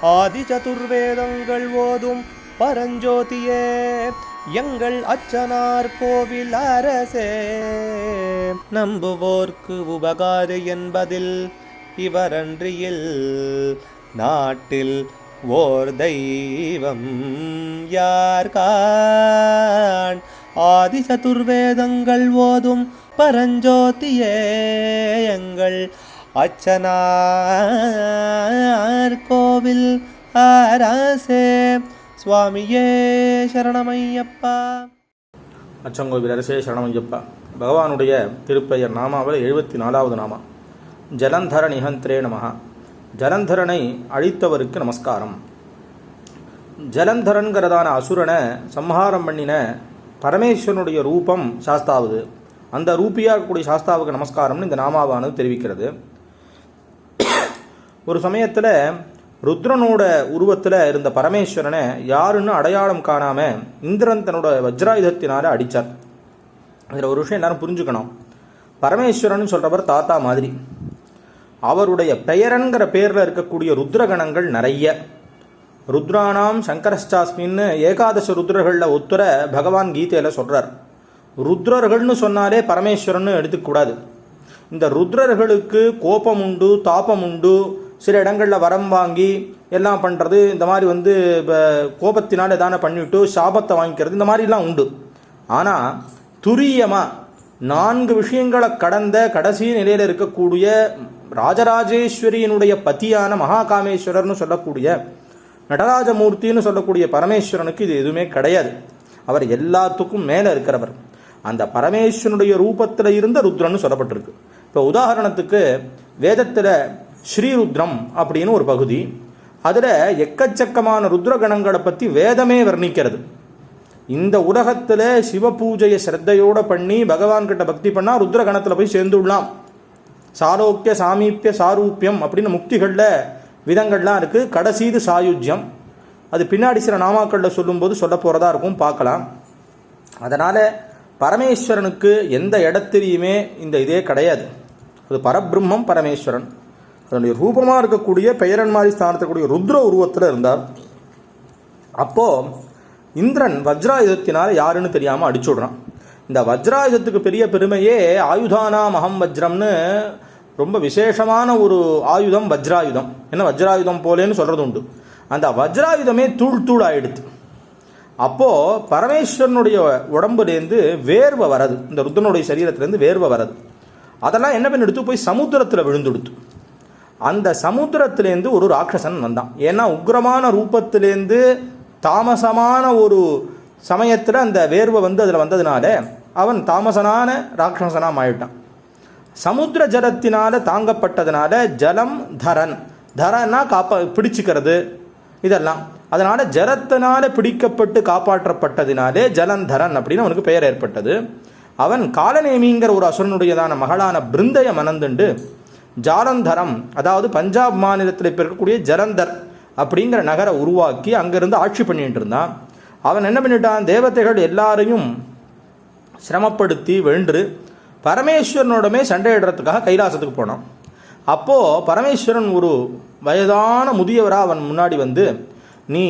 ஆதி சதுர்வேதங்கள் ஓதும் பரஞ்சோதியே எங்கள் அச்சனார் கோவில் அரசே. நம்புவோர்க்கு உபகாரி என்பதில் இவரன்றியில் நாட்டில் ஓர் தெய்வம் யார்கான். ஆதி சதுர்வேதங்கள் ஓதும் பரஞ்சோதியே எங்கள் அச்சனார் கோவில் அரசே. சுவாமியே சரணமையப்பா. அச்சங்கோவில் அரசே சரணமையப்பா. பகவானுடைய திருப்பெயர் நாமாவில் 74வது நாமா ஜலந்தர நிகந்திரே நமஹ. ஜலந்தரனை அழித்தவருக்கு நமஸ்காரம். ஜலந்தரன்கிறதான அசுரனை சம்ஹாரம் பண்ணின பரமேஸ்வரனுடைய ரூபம் சாஸ்தாவுது. அந்த ரூபியாக இருக்கக்கூடிய சாஸ்தாவுக்கு நமஸ்காரம்னு இந்த நாமாவானது தெரிவிக்கிறது. ஒரு சமயத்தில் ருத்ரனோட உருவத்தில் இருந்த பரமேஸ்வரனை யாருன்னு அடையாளம் காணாமல் இந்திரன் தன்னோட வஜ்ராயுதத்தினால அடித்தார். அதில் ஒரு விஷயம் எல்லாரும் புரிஞ்சுக்கணும். பரமேஸ்வரன் சொல்கிறவர் தாத்தா மாதிரி. அவருடைய பெயரன்கிற பேரில் இருக்கக்கூடிய ருத்ரகணங்கள் நிறைய. ருத்ரானாம் சங்கரஸ்டாஸ்மின்னு ஏகாதச ருத்ரர்களில் ஒத்துற பகவான் கீதையில் சொல்கிறார். ருத்ரர்கள்னு சொன்னாலே பரமேஸ்வரன் எடுத்துக்கூடாது. இந்த ருத்ரர்களுக்கு கோபம் உண்டு, தாபம் உண்டு, சில இடங்களில் வரம் வாங்கி எல்லாம் பண்ணுறது, இந்த மாதிரி கோபத்தினால் எதான பண்ணிவிட்டு சாபத்தை வாங்கிக்கிறது, இந்த மாதிரிலாம் உண்டு. ஆனால் துரியமாக 4 விஷயங்களை கடந்த கடைசி நிலையில் இருக்கக்கூடிய ராஜராஜேஸ்வரியினுடைய பத்தியான மகாகாமேஸ்வரர்னு சொல்லக்கூடிய நடராஜமூர்த்தின்னு சொல்லக்கூடிய பரமேஸ்வரனுக்கு இது எதுவுமே கிடையாது. அவர் எல்லாத்துக்கும் மேலே இருக்கிறவர். அந்த பரமேஸ்வரனுடைய ரூபத்தில் இருந்த ருத்ரன்னு சொல்லப்பட்டிருக்கு. இப்போ உதாரணத்துக்கு வேதத்தில் ஸ்ரீருத்ரம் அப்படின்னு ஒரு பகுதி. அதில் எக்கச்சக்கமான ருத்ரகணங்களை பற்றி வேதமே வர்ணிக்கிறது. இந்த உலகத்தில் சிவ பூஜையை ஸ்ரத்தையோடு பண்ணி பகவான்கிட்ட பக்தி பண்ணால் ருத்ரகணத்தில் போய் சேர்ந்துடலாம். சாரோக்கிய சாமீப்பிய சாரூப்பியம் அப்படின்னு முக்திகளில் விதங்கள்லாம் இருக்குது. கடைசிது சாயுஜ்யம். அது பின்னாடி சில நாமாக்களில் சொல்லும்போது சொல்ல போகிறதா இருக்கும், பார்க்கலாம். அதனால் பரமேஸ்வரனுக்கு எந்த இடத்துலையுமே இந்த இதே கிடையாது. அது பரபிரம்மம் பரமேஸ்வரன். அதனுடைய ரூபமாக இருக்கக்கூடிய பெயரன் மாதிரி ஸ்தானத்தக்கூடிய ருத்ர உருவத்தில் இருந்தார். அப்போது இந்திரன் வஜ்ராயுதத்தினால் யாருன்னு தெரியாமல் அடிச்சுடுறான். இந்த வஜ்ராயுதத்துக்கு பெரிய பெருமையே ஆயுதானாம் அகம் வஜ்ரம்னு ரொம்ப விசேஷமான ஒரு ஆயுதம் வஜ்ராயுதம். என்ன வஜ்ராயுதம் போலேன்னு சொல்கிறது உண்டு. அந்த வஜ்ராயுதமே தூள் தூள் ஆயிடுது. அப்போது பரமேஸ்வரனுடைய உடம்புலேருந்து வேர்வை வரது, இந்த ருத்ரனுடைய சரீரத்திலேருந்து வேர்வை வரது. அதெல்லாம் என்ன பண்ணி எடுத்து போய் சமுத்திரத்தில் விழுந்துடுத்து. அந்த சமுத்திரத்திலேருந்து ஒரு ராட்சசன் வந்தான். ஏன்னா உக்ரமான ரூபத்திலேருந்து தாமசமான ஒரு சமயத்தில் அந்த வேர்வை அதில் வந்ததுனால அவன் தாமசனான ராட்சசனாக ஆயிட்டான். சமுத்திர ஜலத்தினால தாங்கப்பட்டதுனால ஜலம் தரன். தரன்னா பிடிச்சிக்கிறது இதெல்லாம். அதனால் ஜலத்தினால பிடிக்கப்பட்டு காப்பாற்றப்பட்டதினாலே ஜலந்தரன் அப்படின்னு அவனுக்கு பெயர் ஏற்பட்டது. அவன் காலநேமிங்கிற ஒரு அசுரனுடையதான மகளான பிருந்தைய மணந்துண்டு ஜாலந்தரம், அதாவது பஞ்சாப் மாநிலத்தில் இப்போ இருக்கக்கூடிய ஜலந்தர் அப்படிங்கிற நகரை உருவாக்கி அங்கிருந்து ஆட்சி பண்ணிட்டு இருந்தான். அவன் என்ன பண்ணிட்டான், தேவதைகள் எல்லாரையும் சிரமப்படுத்தி வென்று பரமேஸ்வரனோடமே சண்டையிடுறதுக்காக கைலாசத்துக்கு போனான். அப்போது பரமேஸ்வரன் ஒரு வயதான முதியவராக அவன் முன்னாடி நீ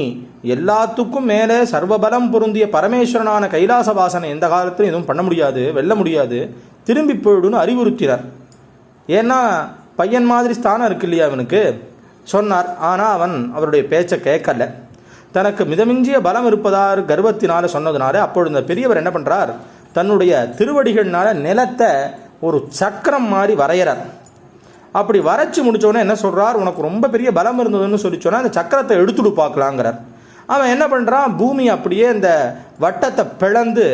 எல்லாத்துக்கும் மேலே சர்வபலம் பொருந்திய பரமேஸ்வரனான கைலாசவாசனை எந்த காலத்திலும் எதுவும் பண்ண முடியாது, வெல்ல முடியாது, திரும்பி போயிடுன்னு அறிவுறுத்தினார். ஏன்னா பையன் மாதிரி ஸ்தானம் இருக்கு இல்லையா அவனுக்கு சொன்னார். ஆனால் அவன் அவருடைய பேச்சை கேட்கல. தனக்கு மிதமிஞ்சிய பலம் இருப்பதார் கர்வத்தினால சொன்னதுனால அப்பொழுது இந்த பெரியவர் என்ன பண்ணுறார், தன்னுடைய திருவடிகள்னால நிலத்தை ஒரு சக்கரம் மாதிரி வரைகிறார். அப்படி வரைச்சி முடித்தோடனே என்ன சொல்கிறார், உனக்கு ரொம்ப பெரிய பலம் இருந்ததுன்னு சொல்லி சொன்னால் அந்த சக்கரத்தை எடுத்துட்டு பார்க்கலாங்கிறார். அவன் என்ன பண்ணுறான், பூமி அப்படியே இந்த வட்டத்தை பிளந்து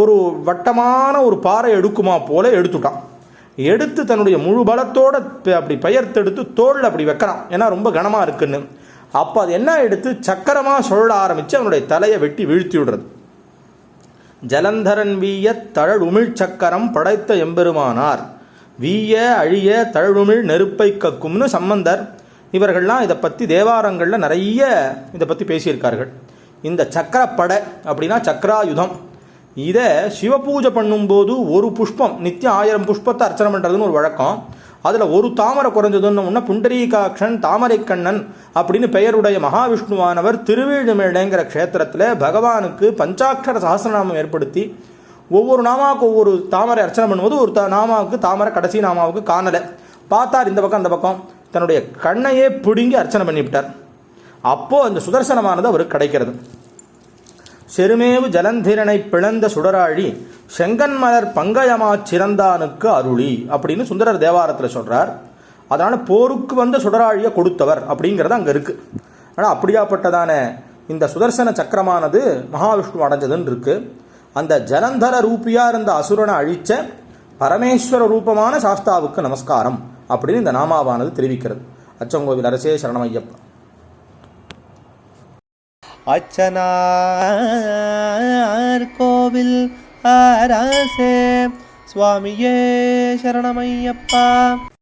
ஒரு வட்டமான ஒரு பாறை எடுக்குமா போல எடுத்துட்டான். எடுத்து தன்னுடைய முழு பலத்தோடு அப்படி பெயர்த்தெடுத்து தோளில் அப்படி வைக்கிறான். ஏன்னா ரொம்ப கனமாக இருக்குன்னு. அப்போ அது என்ன எடுத்து சக்கரமாக சொல்ல ஆரம்பித்து அவனுடைய தலையை வெட்டி வீழ்த்தி விடுறது. ஜலந்தரன் வீய தழலுமிழ் சக்கரம் படைத்த எம்பெருமானார் வீய அழிய தழலுமிழ் நெருப்பை கக்கும்னு சம்பந்தர் இவர்கள்லாம் இதை பற்றி தேவாரங்களில் நிறைய இதை பற்றி பேசியிருக்கார்கள். இந்த சக்கரப்படை அப்படின்னா சக்கராயுதம். இதை சிவபூஜை பண்ணும்போது ஒரு புஷ்பம் நித்தியம் 1000 புஷ்பத்தை அர்ச்சனை பண்ணுறதுன்னு ஒரு வழக்கம். அதில் ஒரு தாமரை குறைஞ்சதுன்னு புண்டரீகாட்சன் தாமரைக்கண்ணன் அப்படின்னு பெயருடைய மகாவிஷ்ணுவானவர் திருவேழுமேடைங்கிற க்ஷேத்திரத்தில் பகவானுக்கு பஞ்சாட்சர சஹஸ்ரநாமம் ஏற்படுத்தி ஒவ்வொரு நாமாவுக்கு ஒவ்வொரு தாமரை அர்ச்சனை பண்ணும்போது ஒரு நாமாவுக்கு தாமரை கடைசி நாமாவுக்கு காணலை பார்த்தார், இந்த பக்கம் அந்த பக்கம் தன்னுடைய கண்ணையே பிடுங்கி அர்ச்சனை பண்ணிவிட்டார். அப்போ அந்த சுதர்சனமானது அவருக்கு கிடைக்கிறது. செருமேவு ஜலந்திரனை பிளந்த சுடராழி செங்கன்மலர் பங்கயமா சிறந்தானுக்கு அருளி அப்படின்னு சுந்தரர் தேவாரத்தில் சொல்றார். அதனால போருக்கு வந்த சுடராழியை கொடுத்தவர் அப்படிங்கிறது அங்கே இருக்கு. ஆனால் அப்படியாப்பட்டதான இந்த சுதர்சன சக்கரமானது மகாவிஷ்ணு அடைஞ்சதுன்னு இருக்கு. அந்த ஜலந்தர ரூபியா இருந்த அசுரனை அழிச்ச பரமேஸ்வர ரூபமான சாஸ்தாவுக்கு நமஸ்காரம் அப்படின்னு இந்த நாமாவானது தெரிவிக்கிறது. அச்சங்கோவில் அரசே சரணமையப்பா. அச்சனார் கோவில் அரசே சுவாமியே சரணமையப்பா.